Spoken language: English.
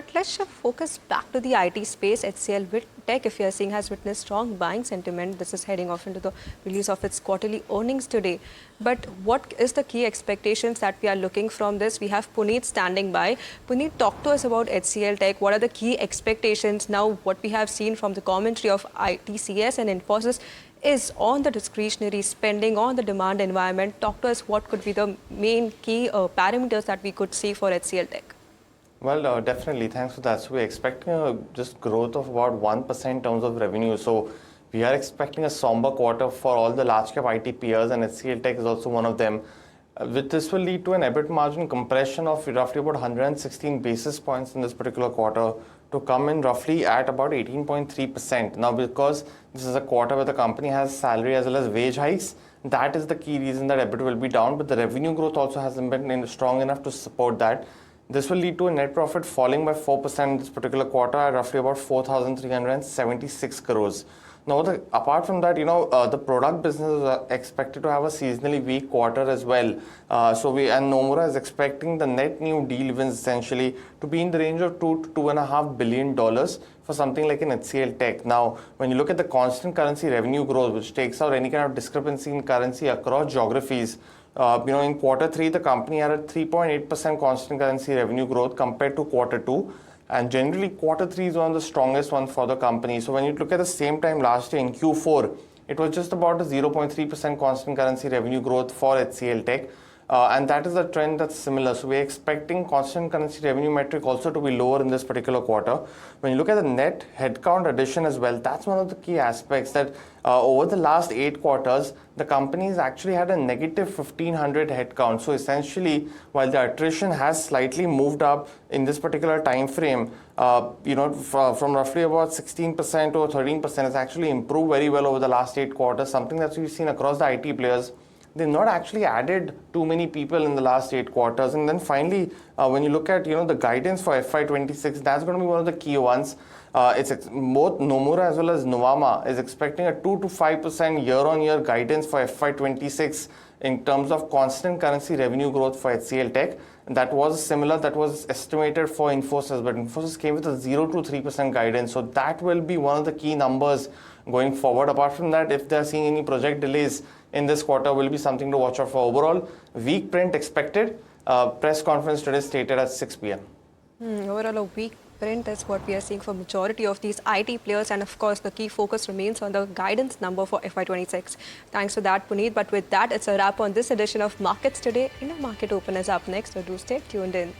But let's shift focus back to the IT space. HCLTech, if you are seeing, has witnessed strong buying sentiment. This is heading off into the release of its quarterly earnings today. But what is the key expectations that we are looking from this? We have Puneet standing by. Puneet, talk to us about HCLTech. What are the key expectations now? What we have seen from the commentary of ITCS and Infosys is on the discretionary spending, on the demand environment. Talk to us what could be the main key parameters that we could see for HCLTech. Well, definitely. Thanks for that. So we're expecting just growth of about 1% in terms of revenue. So we are expecting a somber quarter for all the large cap IT peers, and HCLTech is also one of them. This will lead to an EBIT margin compression of roughly about 116 basis points in this particular quarter to come in roughly at about 18.3%. Now, because this is a quarter where the company has salary as well as wage hikes, that is the key reason that EBIT will be down, but the revenue growth also hasn't been strong enough to support that. This will lead to a net profit falling by 4% this particular quarter at roughly about 4,376 crores. Now, apart from that, the product business is expected to have a seasonally weak quarter as well. And Nomura is expecting the net new deal wins essentially to be in the range of $2 to $2.5 billion for something like an HCLTech. Now, when you look at the constant currency revenue growth, which takes out any kind of discrepancy in currency across geographies, in quarter 3, the company had a 3.8% constant currency revenue growth compared to quarter 2. And generally, quarter 3 is one of the strongest ones for the company. So when you look at the same time last year in Q4, it was just about a 0.3% constant currency revenue growth for HCLTech. And that is a trend that's similar. So we're expecting constant currency revenue metric also to be lower in this particular quarter. When you look at the net headcount addition as well, that's one of the key aspects that over the last 8 quarters, the company's actually had a negative 1,500 headcount. So essentially, while the attrition has slightly moved up in this particular time frame, from roughly about 16% to 13%, it's actually improved very well over the last 8 quarters, something that we've seen across the IT players. They've not actually added too many people in the last 8 quarters. And then finally, when you look at the guidance for FY26, that's going to be one of the key ones. Both Nomura as well as Nuvama is expecting a 2 to 5% year-on-year guidance for FY26 in terms of constant currency revenue growth for HCLTech. That was similar, that was estimated for Infosys, but Infosys came with a 0 to 3% guidance. So that will be one of the key numbers going forward. Apart from that, if they're seeing any project delays in this quarter, will be something to watch out for. Overall, weak print expected. Press conference today stated at 6 p.m. Overall, a weak print is what we are seeing for majority of these IT players, and of course the key focus remains on the guidance number for FY26. Thanks for that, Puneet. But with that, it's a wrap on this edition of Markets Today. India Market Open is up next, so do stay tuned in.